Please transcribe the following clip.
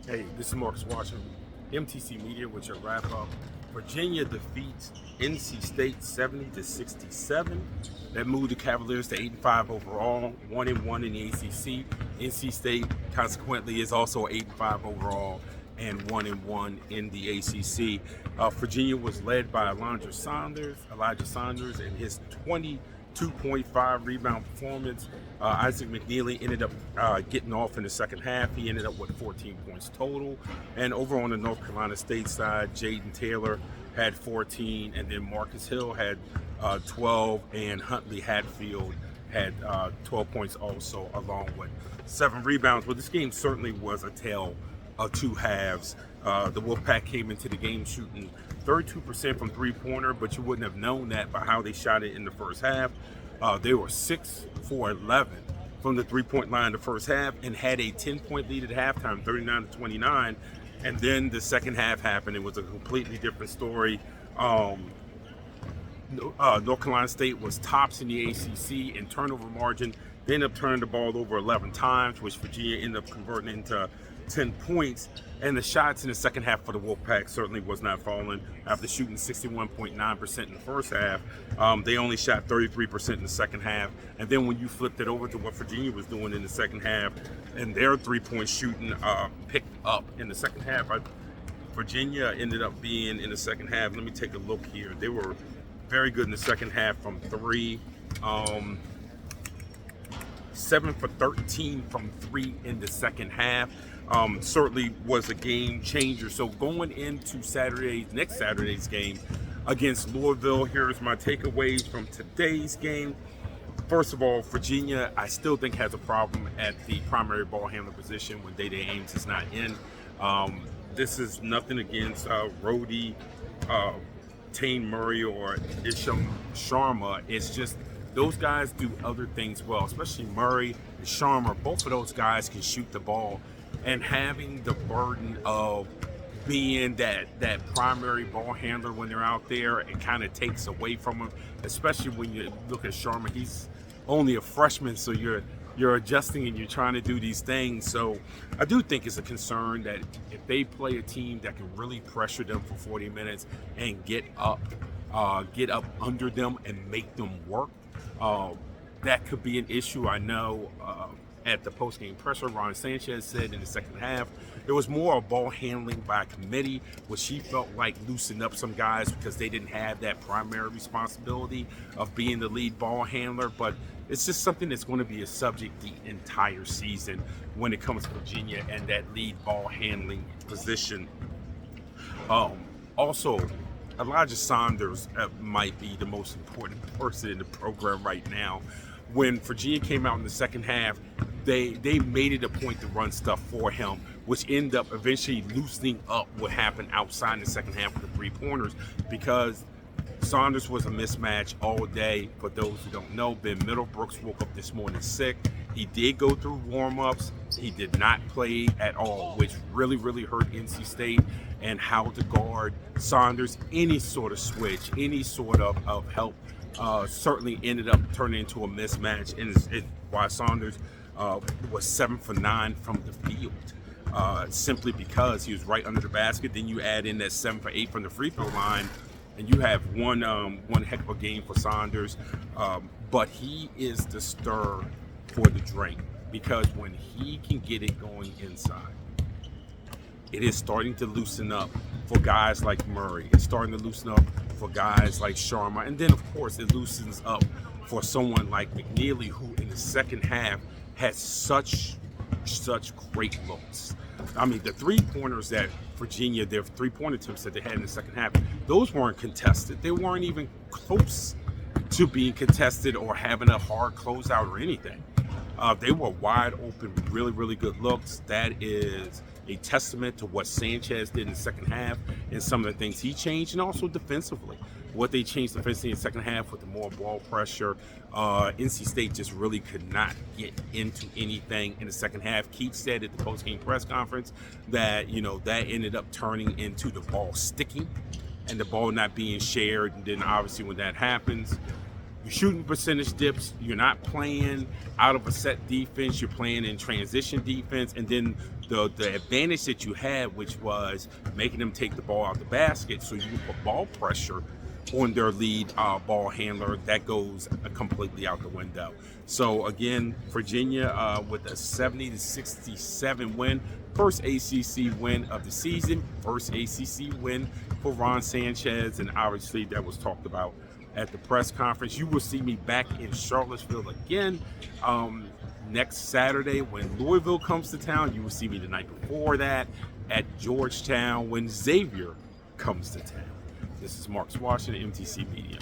Hey, this is Marcus Washington, MTC Media with your wrap up. Virginia defeats NC State 70-67. That moved the Cavaliers to 8-5 overall, 1-1 in the ACC. NC State consequently is also 8-5 overall and 1-1 in the ACC. Virginia was led by Elijah Saunders, and his 22.5 rebound performance. Isaac McNeely ended up getting off in the second half. He ended up with 14 points total. And over on the North Carolina State side, Jaden Taylor had 14, and then Marcus Hill had 12, and Huntley Hatfield had 12 points also, along with 7 rebounds. But this game certainly was a tale of two halves. The Wolfpack came into the game shooting 32% from three-pointer, but you wouldn't have known that by how they shot it in the first half. They were 6 for 11 from the three-point line in the first half and had a 10-point lead at halftime, 39-29. And then the second half happened. It was a completely different story. North Carolina State was tops in the ACC in turnover margin. They ended up turning the ball over 11 times, which Virginia ended up converting into 10 points. And the shots in the second half for the Wolfpack certainly was not falling. After shooting 61.9% in the first half, they only shot 33% in the second half. And then when you flipped it over to what Virginia was doing in the second half, and their three-point shooting picked up in the second half, Virginia ended up being in the second half. Let me take a look here. They were very good in the second half from three. 7 for 13 from three in the second half. Certainly was a game changer. So going into next Saturday's game against Louisville, here's my takeaways from today's game. First of all, Virginia, I still think, has a problem at the primary ball handler position when Day-Day Ames is not in. This is nothing against Rhodey, Tane Murray, or Isham Sharma. It's just those guys do other things well, especially Murray and Sharma. Both of those guys can shoot the ball, and having the burden of being that primary ball handler when they're out there, it kind of takes away from them, especially when you look at Sharma. He's only a freshman, so you're adjusting and you're trying to do these things. So I do think it's a concern that if they play a team that can really pressure them for 40 minutes and get up under them and make them work, that could be an issue. I know at the post-game presser, Ron Sanchez said in the second half, there was more of ball handling by committee, which he felt like loosened up some guys because they didn't have that primary responsibility of being the lead ball handler. But it's just something that's going to be a subject the entire season when it comes to Virginia and that lead ball handling position. Also, Elijah Saunders might be the most important person in the program right now. When Virginia came out in the second half, they made it a point to run stuff for him, which ended up eventually loosening up what happened outside in the second half with the three-pointers, because Saunders was a mismatch all day. For those who don't know, Ben Middlebrooks woke up this morning sick. He did go through warm-ups. He did not play at all, which really, really hurt NC State and how to guard Saunders. Any sort of switch, any sort of help certainly ended up turning into a mismatch. And why Saunders was 7 for 9 from the field. Simply because he was right under the basket. Then you add in that 7 for 8 from the free throw line, and you have one heck of a game for Saunders. But he is the stir for the drink, because when he can get it going inside, it is starting to loosen up for guys like Murray. It's starting to loosen up for guys like Sharma. And then, of course, it loosens up for someone like McNeely, who in the second half had such great looks. I mean, the three-pointers that Virginia, their three-point attempts that they had in the second half, those weren't contested. They weren't even close to being contested or having a hard closeout or anything. They were wide open, really, really good looks. That is a testament to what Sanchez did in the second half and some of the things he changed, and also defensively. What they changed defensively in the second half with the more ball pressure. NC State just really could not get into anything in the second half. Keith said at the post-game press conference that, that ended up turning into the ball sticking and the ball not being shared. And then obviously when that happens, your shooting percentage dips. You're not playing out of a set defense. You're playing in transition defense. And then the advantage that you had, which was making them take the ball out the basket so you can put ball pressure on their lead ball handler, that goes completely out the window. So again, Virginia with a 70-67 win, first ACC win of the season, first ACC win for Ron Sanchez, and obviously that was talked about at the press conference. You will see me back in Charlottesville again next Saturday when Louisville comes to town. You will see me the night before that at Georgetown when Xavier comes to town. This is Marcus Washington, MTC Media.